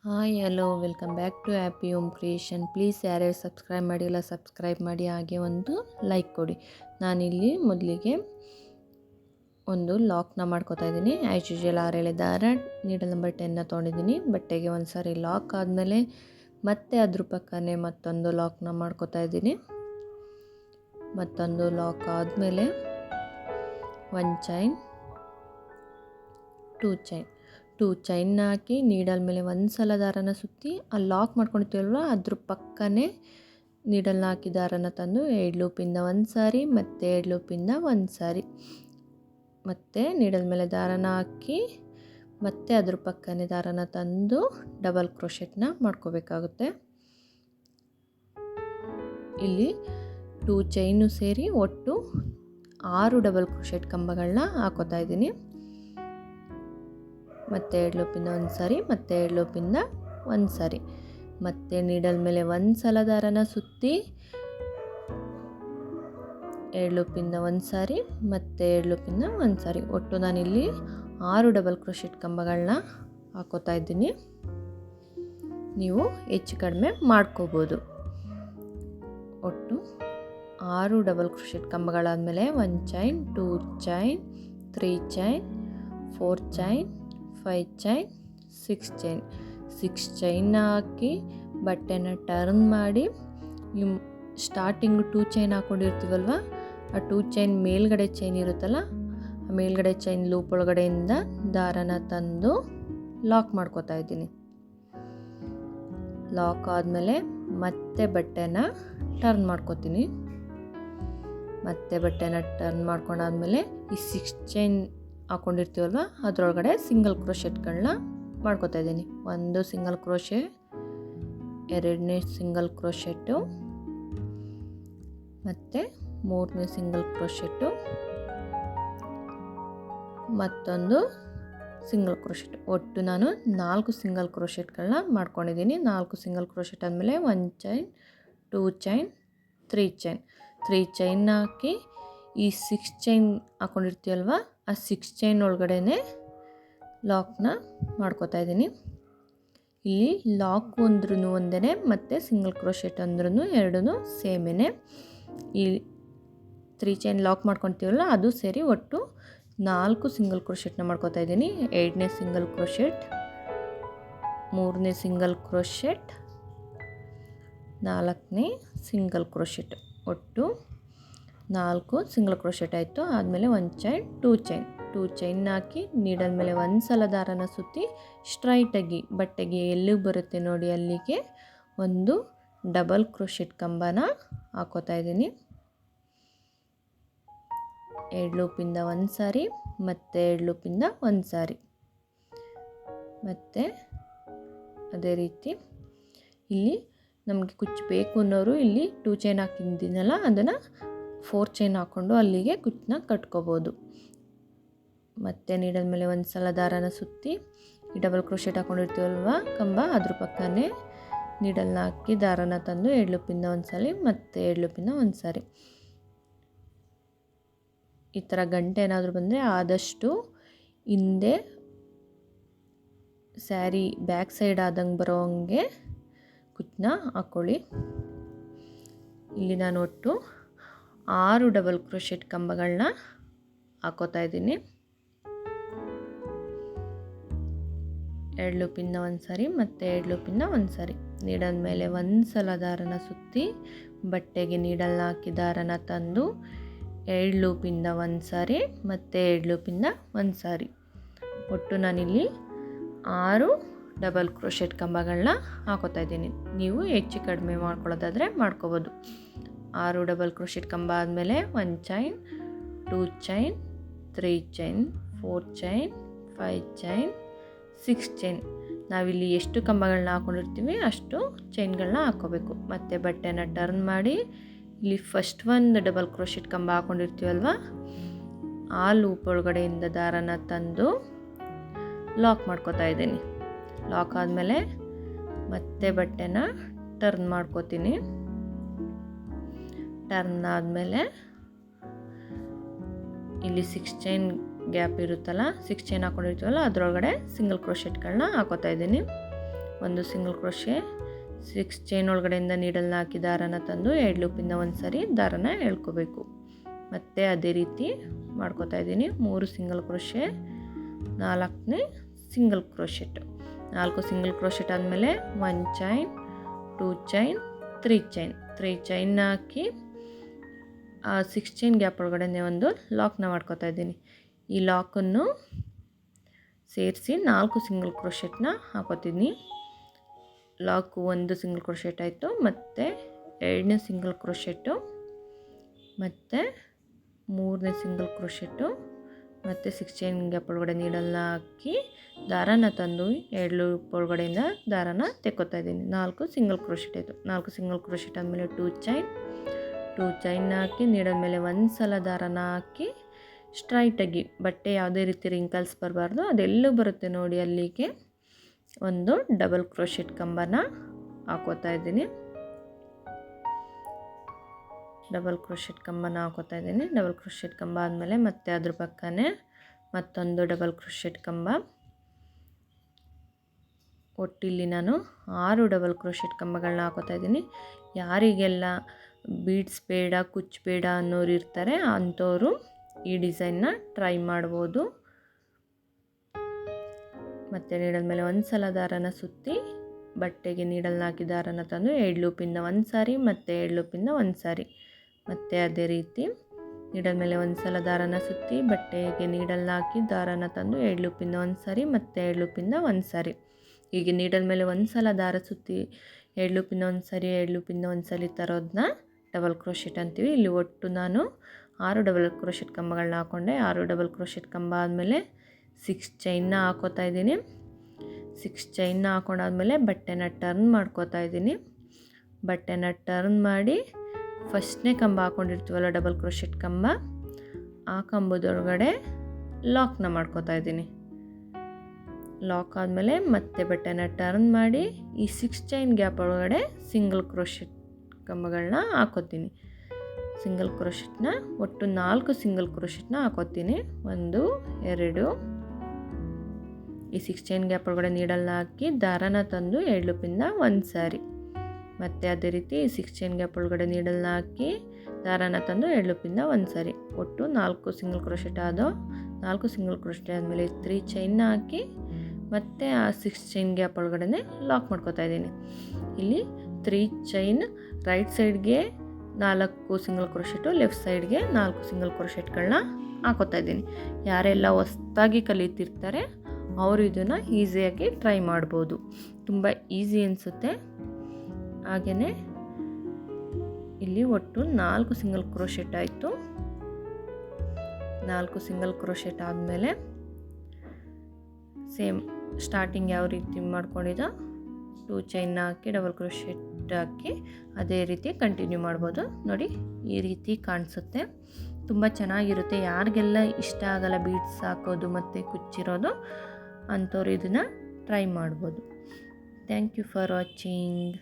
Hi hello welcome back to happy home creation. Please ಯಾರ್ಯಾರು subscribe ಮಾಡಿಲ್ಲ subscribe ಮಾಡಿ, ಹಾಗೆ ಒಂದು ಲೈಕ್ ಕೊಡಿ. ನಾನಿಲ್ಲಿ ಮೊದಲಿಗೆ ಒಂದು ಲಾಕ್ನ ಮಾಡ್ಕೋತಾ ಇದ್ದೀನಿ. ಆ್ಯಸ್ ಯೂಶುವಲ್ 6 ಎಳೆ ದಾರ, ನೀಡಲ್ ನಂಬರ್ 10ನ ತೊಗೊಂಡಿದ್ದೀನಿ. ಬಟ್ಟೆಗೆ ಒಂದು ಸಾರಿ ಲಾಕ್ ಆದಮೇಲೆ ಮತ್ತೆ ಅದ್ರ ಪಕ್ಕನೇ ಮತ್ತೊಂದು ಲಾಕ್ನ ಮಾಡ್ಕೋತಾ ಇದ್ದೀನಿ. ಮತ್ತೊಂದು ಲಾಕ್ ಆದಮೇಲೆ 1 ಚೈನ್, 2 ಚೈನ್ನ ಹಾಕಿ ನೀಡಲ್ ಮೇಲೆ ಒಂದು ಸಲ ದಾರನ ಸುತ್ತಿ ಅಲ್ಲಿ ಲಾಕ್ ಮಾಡ್ಕೊಳ್ತೀವಲ್ವ ಅದ್ರ ಪಕ್ಕನೇ ನೀಡಲ್ನ ಹಾಕಿ ದಾರನ ತಂದು 2 ಲೂಪಿಂದ ಒಂದು ಸಾರಿ, ಮತ್ತು 2 ಲೂಪಿಂದ ಒಂದು ಸಾರಿ, ಮತ್ತು ನೀಡಲ್ ಮೇಲೆ ದಾರನ ಹಾಕಿ ಮತ್ತೆ ಅದ್ರ ಪಕ್ಕನೇ ದಾರನ ತಂದು ಡಬಲ್ ಕ್ರೋಶೆಟ್ನ ಮಾಡ್ಕೋಬೇಕಾಗುತ್ತೆ. ಇಲ್ಲಿ 2 ಚೈನು ಸೇರಿ ಒಟ್ಟು 6 ಡಬಲ್ ಕ್ರೋಶೆಟ್ ಕಂಬಗಳನ್ನ ಹಾಕೋತಾ ಇದ್ದೀನಿ. ಮತ್ತು 2 ಲೂಪಿಂದ ಒಂದು ಸಾರಿ, ಮತ್ತು 2 ಲೂಪಿಂದ ಒಂದು ಸಾರಿ, ಮತ್ತು ನೀಡಲ್ ಮೇಲೆ ಒಂದು ಸಲ ದಾರನ ಸುತ್ತಿ 2 ಲೂಪಿಂದ ಒಂದು ಸಾರಿ, ಮತ್ತು 2 ಲೂಪಿಂದ ಒಂದು ಸಾರಿ, ಒಟ್ಟು ನಾನಿಲ್ಲಿ 6 ಡಬಲ್ ಕ್ರೋಶೆಟ್ ಕಂಬಗಳನ್ನ ಹಾಕೋತಾ ಇದ್ದೀನಿ. ನೀವು ಹೆಚ್ಚು ಕಡಿಮೆ ಮಾಡ್ಕೋಬೋದು. ಒಟ್ಟು 6 ಡಬಲ್ ಕ್ರೋಶೆಟ್ ಕಂಬಗಳಾದಮೇಲೆ 1 chain, 2 chain, 3 chain, 4 chain, 5 chain, 6 ಚೈನ್ನ ಹಾಕಿ ಬಟ್ಟೆನ ಟರ್ನ್ ಮಾಡಿ ಸ್ಟಾರ್ಟಿಂಗ್ 2 ಚೈನ್ ಹಾಕ್ಕೊಂಡಿರ್ತೀವಲ್ವ, ಆ 2 ಚೈನ್ ಮೇಲ್ಗಡೆ ಚೈನ್ ಇರುತ್ತಲ್ಲ, ಆ ಮೇಲ್ಗಡೆ ಚೈನ್ ಲೂಪ್ ಒಳಗಡೆಯಿಂದ ದಾರನ ತಂದು ಲಾಕ್ ಮಾಡ್ಕೋತಾ ಇದ್ದೀನಿ. ಲಾಕ್ ಆದಮೇಲೆ ಮತ್ತೆ ಬಟ್ಟೆನ ಟರ್ನ್ ಮಾಡ್ಕೋತೀನಿ. ಮತ್ತೆ ಬಟ್ಟೆನ ಟರ್ನ್ ಮಾಡ್ಕೊಂಡಾದ್ಮೇಲೆ ಈ 6 ಚೈನ್ ಹಾಕ್ಕೊಂಡಿರ್ತೀವಲ್ವ ಅದರೊಳಗಡೆ ಸಿಂಗಲ್ ಕ್ರೋಶೆಟ್ಗಳನ್ನ ಮಾಡ್ಕೋತಾ ಇದ್ದೀನಿ. ಒಂದು ಸಿಂಗಲ್ ಕ್ರೋಶೆ, ಎರಡನೇ ಸಿಂಗಲ್ ಕ್ರೋಶೆಟ್ಟು, ಮತ್ತು ಮೂರನೇ ಸಿಂಗಲ್ ಕ್ರೋಶೆಟ್ಟು, ಮತ್ತೊಂದು ಸಿಂಗಲ್ ಕ್ರೋಶೆಟ್. ಒಟ್ಟು ನಾನು 4 ಸಿಂಗಲ್ ಕ್ರೋಶೆಟ್ಗಳನ್ನ ಮಾಡ್ಕೊಂಡಿದ್ದೀನಿ. 4 ಸಿಂಗಲ್ ಕ್ರೋಶೆಟ್ ಆದಮೇಲೆ 1 ಚೈನ್, 2 ಚೈನ್, 3 ಚೈನ್ನ ಹಾಕಿ ಈ 6 ಚೈನ್ ಹಾಕ್ಕೊಂಡಿರ್ತೀವಲ್ವ ಆ 6 ಚೈನ್ ಒಳಗಡೆನೆ ಲಾಕ್ನ ಮಾಡ್ಕೋತಾ ಇದ್ದೀನಿ. ಇಲ್ಲಿ ಲಾಕ್ ಅಂದ್ರೂ ಒಂದೇ, ಮತ್ತು ಸಿಂಗಲ್ ಕ್ರೋಶೆಟ್ ಅಂದ್ರೂ ಎರಡೂ ಸೇಮೇನೆ. ಈ 3 ಚೈನ್ ಲಾಕ್ ಮಾಡ್ಕೊತೀವಲ್ಲ ಅದು ಸೇರಿ ಒಟ್ಟು 4 ಸಿಂಗಲ್ ಕ್ರೋಶೆಟ್ನ ಮಾಡ್ಕೋತಾ ಇದ್ದೀನಿ. 2ನೇ ಸಿಂಗಲ್ ಕ್ರೋಶೆಟ್, 3ನೇ ಸಿಂಗಲ್ ಕ್ರೋಶೆಟ್, 4ನೇ ಸಿಂಗಲ್ ಕ್ರೋಶೆಟ್, ಒಟ್ಟು 4 ಸಿಂಗಲ್ ಕ್ರೋಶೆಟ್ ಆಯಿತು. ಆದಮೇಲೆ 1 ಚೈನ್, 2 ಚೈನ್ನ ಹಾಕಿ ನೀಡಲ್ ಮೇಲೆ ಒಂದು ಸಲ ದಾರನ ಸುತ್ತಿ ಸ್ಟ್ರೈಟಾಗಿ ಬಟ್ಟೆಗೆ ಎಲ್ಲಿಗೆ ಬರುತ್ತೆ ನೋಡಿ ಅಲ್ಲಿಗೆ ಒಂದು ಡಬಲ್ ಕ್ರೋಶೆಟ್ ಕಂಬನ ಹಾಕೋತಾ ಇದ್ದೀನಿ. 2 ಲೂಪಿಂದ ಒಂದು ಸಾರಿ, ಮತ್ತು 2 ಲೂಪಿಂದ ಒಂದು ಸಾರಿ, ಮತ್ತು ಅದೇ ರೀತಿ ಇಲ್ಲಿ ನಮಗೆ ಕುಚ್ಚು ಬೇಕು ಅನ್ನೋರು ಇಲ್ಲಿ 2 ಚೈನ್ ಹಾಕಿದ್ದೀನಲ್ಲ ಅದನ್ನು 4 ಚೈನ್ ಹಾಕ್ಕೊಂಡು ಅಲ್ಲಿಗೆ ಕುಚ್ಚನ್ನ ಕಟ್ಕೋಬೋದು. ಮತ್ತು ನೀಡಲ್ ಮೇಲೆ ಒಂದು ಸಲ ದಾರನ ಸುತ್ತಿ ಈ ಡಬಲ್ ಕ್ರೋಶೆಟ್ ಹಾಕ್ಕೊಂಡಿರ್ತೀವಲ್ವ ಕಂಬ ಅದ್ರ ಪಕ್ಕನೇ ನೀಡಲ್ನ ಹಾಕಿ ದಾರನ ತಂದು 2 ಲೂಪಿಂದ ಒಂದು ಸಾರಿ, ಮತ್ತು 2 ಲೂಪಿಂದ ಒಂದು ಸಾರಿ. ಈ ಥರ ಗಂಟೆ ಏನಾದರೂ ಬಂದರೆ ಆದಷ್ಟು ಹಿಂದೆ ಸ್ಯಾರಿ ಬ್ಯಾಕ್ ಸೈಡ್ ಆದಂಗೆ ಬರೋ ಹಂಗೆ ಕುಚ್ಚನ್ನ ಹಾಕ್ಕೊಳ್ಳಿ. ಇಲ್ಲಿ ನಾನು ಒಟ್ಟು 6 ಡಬಲ್ ಕ್ರೋಶೆಟ್ ಕಂಬಗಳನ್ನ ಹಾಕೋತಾ ಇದ್ದೀನಿ. 2 ಲೂಪಿಂದ ಒಂದು ಸಾರಿ, ಮತ್ತು 2 ಲೂಪಿಂದ ಒಂದು ಸಾರಿ, ನೀಡಲ್ ಮೇಲೆ ಒಂದು ಸಲ ದಾರನ ಸುತ್ತಿ ಬಟ್ಟೆಗೆ ನೀಡಲ್ನ ಹಾಕಿ ದಾರನ ತಂದು 2 ಲೂಪಿಂದ ಒಂದು ಸಾರಿ, ಮತ್ತು 2 ಲೂಪಿಂದ ಒಂದು ಸಾರಿ, ಒಟ್ಟು ನಾನಿಲ್ಲಿ 6 ಡಬಲ್ ಕ್ರೋಶೆಟ್ ಕಂಬಗಳನ್ನ ಹಾಕೋತಾ ಇದ್ದೀನಿ. ನೀವು ಹೆಚ್ಚು ಕಡಿಮೆ ಮಾಡ್ಕೊಳ್ಳೋದಾದರೆ ಮಾಡ್ಕೋಬೋದು. 6 ಡಬಲ್ ಕ್ರೋಶೆಟ್ ಕಂಬ ಆದಮೇಲೆ 1 chain, 2 chain, 3 chain, 4 chain, 5 chain, 6 chain. ನಾವಿಲ್ಲಿ ಎಷ್ಟು ಕಂಬಗಳನ್ನ ಹಾಕ್ಕೊಂಡಿರ್ತೀವಿ ಅಷ್ಟು ಚೈನ್ಗಳನ್ನ ಹಾಕ್ಕೋಬೇಕು. ಮತ್ತು ಬಟ್ಟೆನ ಟರ್ನ್ ಮಾಡಿ ಇಲ್ಲಿ ಫಸ್ಟ್ ಒಂದು ಡಬಲ್ ಕ್ರೋಶೆಟ್ ಕಂಬ ಹಾಕ್ಕೊಂಡಿರ್ತೀವಲ್ವ ಆ ಲೂಪ್ ಒಳಗಡೆಯಿಂದ ದಾರನ ತಂದು ಲಾಕ್ ಮಾಡ್ಕೋತಾ ಇದ್ದೀನಿ. ಲಾಕ್ ಆದಮೇಲೆ ಮತ್ತೆ ಬಟ್ಟೆನ ಟರ್ನ್ ಮಾಡ್ಕೋತೀನಿ. ಟರ್ನ್ ಆದಮೇಲೆ ಇಲ್ಲಿ 6 ಚೈನ್ ಗ್ಯಾಪ್ ಇರುತ್ತಲ್ಲ, 6 ಚೈನ್ ಹಾಕ್ಕೊಂಡಿರ್ತೀವಲ್ಲ ಅದರೊಳಗಡೆ ಸಿಂಗಲ್ ಕ್ರೋಶೆಟ್ಗಳನ್ನ ಹಾಕೋತಾ ಇದ್ದೀನಿ. ಒಂದು ಸಿಂಗಲ್ ಕ್ರೋಶೆ 6 ಚೈನ್ ಒಳಗಡೆಯಿಂದ ನೀಡಲ್ನ ಹಾಕಿ ದಾರನ ತಂದು 2 ಲೂಪಿಂದ ಒಂದು ಸಾರಿ ದಾರನ ಎಳ್ಕೋಬೇಕು. ಮತ್ತು ಅದೇ ರೀತಿ ಮಾಡ್ಕೋತಾ ಇದ್ದೀನಿ. 3 ಸಿಂಗಲ್ ಕ್ರೋಶೆ, 4ನೇ ಸಿಂಗಲ್ ಕ್ರೋಶೆಟ್, 4 ಸಿಂಗಲ್ ಕ್ರೋಶೆಟ್ ಆದಮೇಲೆ 1 ಚೈನ್, 2 ಚೈನ್, 3 ಚೈನ್ನ ಹಾಕಿ ಆ 6 ಚೈನ್ ಗ್ಯಾಪ್ ಒಳಗಡೆ ಒಂದು ಲಾಕ್ನ ಮಾಡ್ಕೋತಾ ಇದ್ದೀನಿ. ಈ ಲಾಕನ್ನು ಸೇರಿಸಿ 4 ಸಿಂಗಲ್ ಕ್ರೋಶೆಟ್ನ ಹಾಕೋತೀನಿ. ಲಾಕು 1 ಸಿಂಗಲ್ ಕ್ರೋಶೆಟ್ ಆಯಿತು, ಮತ್ತು 2ನೇ ಸಿಂಗಲ್ ಕ್ರೋಶೆಟ್ಟು, ಮತ್ತು 3ನೇ ಸಿಂಗಲ್ ಕ್ರೋಶೆಟ್ಟು, ಮತ್ತು 6 ಚೈನ್ ಗ್ಯಾಪ್ ಒಳಗಡೆ ನೀಡಲ್ನ ಹಾಕಿ ದಾರನ ತಂದು 2 ಲೂಪ್ ಒಳಗಡೆಯಿಂದ ದಾರನ ತೆಕ್ಕೋತಾ ಇದ್ದೀನಿ. 4 ಸಿಂಗಲ್ ಕ್ರೋಶೆಟ್ ಆಯಿತು. 4 ಸಿಂಗಲ್ ಕ್ರೋಶೆಟ್ ಆದಮೇಲೆ 2 ಚೈನ್ನ ಹಾಕಿ ನೀಡಲ್ ಮೇಲೆ ಒಂದು ಸಲ ದಾರನ ಹಾಕಿ ಸ್ಟ್ರೈಟಾಗಿ, ಬಟ್ಟೆ ಯಾವುದೇ ರೀತಿ ರಿಂಕಲ್ಸ್ ಬರಬಾರ್ದು, ಅದೆಲ್ಲೂ ಬರುತ್ತೆ ನೋಡಿ ಅಲ್ಲಿಗೆ ಒಂದು ಡಬಲ್ ಕ್ರೋಶೆಟ್ ಕಂಬನ ಹಾಕೋತಾ ಇದ್ದೀನಿ. ಡಬಲ್ ಕ್ರೋಶೆಟ್ ಕಂಬ ಆದಮೇಲೆ ಮತ್ತೆ ಅದ್ರ ಪಕ್ಕನೇ ಮತ್ತೊಂದು ಡಬಲ್ ಕ್ರೋಶೆಟ್ ಕಂಬ. ಒಟ್ಟಿಲ್ಲಿ ನಾನು 6 ಡಬಲ್ ಕ್ರೋಶೆಟ್ ಕಂಬಗಳನ್ನ ಹಾಕೋತಾ ಇದ್ದೀನಿ. ಯಾರಿಗೆಲ್ಲ ಬೀಡ್ಸ್ ಬೇಡ, ಕುಚ್ಚು ಬೇಡ ಅನ್ನೋರು ಇರ್ತಾರೆ, ಅಂಥವರು ಈ ಡಿಸೈನ್ನ ಟ್ರೈ ಮಾಡ್ಬೋದು. ಮತ್ತು ನೀಡಲ್ ಮೇಲೆ ಒಂದು ಸಲ ದಾರನ ಸುತ್ತಿ ಬಟ್ಟೆಗೆ ನೀಡಲ್ನ ಹಾಕಿ ದಾರನ ತಂದು 2 ಲೂಪಿಂದ ಒಂದು ಸಾರಿ, ಮತ್ತು 2 ಲೂಪಿಂದ ಒಂದು ಸಾರಿ, ಮತ್ತು ಅದೇ ರೀತಿ ನೀಡಲ್ ಮೇಲೆ ಒಂದು ಸಲ ದಾರನ ಸುತ್ತಿ ಬಟ್ಟೆಗೆ ನೀಡಲ್ನ ಹಾಕಿ ದಾರನ ತಂದು 2 ಲೂಪಿಂದ ಒಂದು ಸಾರಿ, ಮತ್ತು 2 ಲೂಪಿಂದ ಒಂದು ಸಾರಿ. ಹೀಗೆ ನೀಡಲ್ ಮೇಲೆ ಒಂದು ಸಲ ದಾರ ಸುತ್ತಿ 2 ಲೂಪಿಂದ ಒಂದು ಸಾರಿ, 2 ಲೂಪಿಂದ ಒಂದು ಸಲ ತರೋದನ್ನ ಡಬಲ್ ಕ್ರೋಶೆಟ್ ಅಂತೀವಿ. ಇಲ್ಲಿ ಒಟ್ಟು ನಾನು 6 ಡಬಲ್ ಕ್ರೋಶೆಟ್ ಕಂಬಗಳನ್ನ ಹಾಕ್ಕೊಂಡೆ. 6 ಡಬಲ್ ಕ್ರೋಶೆಟ್ ಕಂಬ ಆದಮೇಲೆ 6 ಚೈನ್ನ ಹಾಕೋತಾ ಇದ್ದೀನಿ. 6 ಚೈನ್ನ ಹಾಕೊಂಡಾದ್ಮೇಲೆ ಬಟ್ಟೆನ ಟರ್ನ್ ಮಾಡ್ಕೋತಾ ಇದ್ದೀನಿ. ಬಟ್ಟೆನ ಟರ್ನ್ ಮಾಡಿ ಫಸ್ಟ್ನೇ ಕಂಬ ಹಾಕ್ಕೊಂಡಿರ್ತೀವಲ್ಲ ಡಬಲ್ ಕ್ರೋಶೆಟ್ ಕಂಬ, ಆ ಕಂಬದೊಳಗಡೆ ಲಾಕ್ನ ಮಾಡ್ಕೋತಾ ಇದ್ದೀನಿ. ಲಾಕ್ ಆದಮೇಲೆ ಮತ್ತೆ ಬಟ್ಟೆನ ಟರ್ನ್ ಮಾಡಿ ಈ 6 ಚೈನ್ ಗ್ಯಾಪ್ ಒಳಗಡೆ ಸಿಂಗಲ್ ಕ್ರೋಶೆಟ್ ಕಂಬಗಳನ್ನ ಹಾಕೋತೀನಿ. ಸಿಂಗಲ್ ಕ್ರೋಶೆಟ್ನ ಒಟ್ಟು 4 ಸಿಂಗಲ್ ಕ್ರೋಶೆಟ್ನ ಹಾಕೋತೀನಿ. 1 2, ಈ 6 ಚೈನ್ ಗ್ಯಾಪ್ ಒಳಗಡೆ ನೀಡಲ್ನ ಹಾಕಿ ದಾರನ ತಂದು 2 ಲೂಪಿಂದ ಒಂದು ಸಾರಿ, ಮತ್ತು ಅದೇ ರೀತಿ 6 ಚೈನ್ ಗ್ಯಾಪ್ ಒಳಗಡೆ ನೀಡಲ್ನ ಹಾಕಿ ದಾರನ ತಂದು 2 ಲೂಪಿಂದ ಒಂದು ಸಾರಿ, ಒಟ್ಟು 4 ಸಿಂಗಲ್ ಕ್ರೋಶೆಟ್ ಆದೋ. 4 ಸಿಂಗಲ್ ಕ್ರೋಶೆಟ್ ಆದಮೇಲೆ 3 ಚೈನ್ನ ಹಾಕಿ ಮತ್ತು ಆ 6 ಚೈನ್ ಗ್ಯಾಪ್ ಒಳಗಡೆ ಲಾಕ್ ಮಾಡ್ಕೋತಾ ಇದ್ದೀನಿ. ಇಲ್ಲಿ 3 ಚೈನ್ ರೈಟ್ ಸೈಡ್ಗೆ 4 ಸಿಂಗಲ್ ಕ್ರೋಶೆಟು, ಲೆಫ್ಟ್ ಸೈಡ್ಗೆ 4 ಸಿಂಗಲ್ ಕ್ರೋಶೆಟ್ಗಳನ್ನ ಹಾಕೋತಾ ಇದ್ದೀನಿ. ಯಾರೆಲ್ಲ ಹೊಸ್ದಾಗಿ ಕಲಿತಿರ್ತಾರೆ ಅವರು ಇದನ್ನು ಈಸಿಯಾಗಿ ಟ್ರೈ ಮಾಡ್ಬೋದು. ತುಂಬ ಈಸಿ ಅನಿಸುತ್ತೆ. ಹಾಗೆಯೇ ಇಲ್ಲಿ ಒಟ್ಟು 4 ಸಿಂಗಲ್ ಕ್ರೋಶೆಟ್ ಆಯಿತು. 4 ಸಿಂಗಲ್ ಕ್ರೋಶೆಟ್ ಆದಮೇಲೆ ಸೇಮ್ ಸ್ಟಾರ್ಟಿಂಗ್ ಯಾವ ರೀತಿ ಮಾಡ್ಕೊಂಡಿದ್ದೋ 2 ಚೈನ್ನ ಹಾಕಿ ಡಬಲ್ ಕ್ರೋಶೆಟ್ ಹಾಕಿ ಅದೇ ರೀತಿ ಕಂಟಿನ್ಯೂ ಮಾಡ್ಬೋದು. ನೋಡಿ ಈ ರೀತಿ ಕಾಣಿಸುತ್ತೆ, ತುಂಬ ಚೆನ್ನಾಗಿರುತ್ತೆ. ಯಾರಿಗೆಲ್ಲ ಇಷ್ಟ ಆಗಲ್ಲ ಬೀಡ್ಸ್ ಹಾಕೋದು ಮತ್ತು ಕುಚ್ಚಿರೋದು ಅಂಥವ್ರು ಇದನ್ನು ಟ್ರೈ ಮಾಡ್ಬೋದು. Thank you for watching.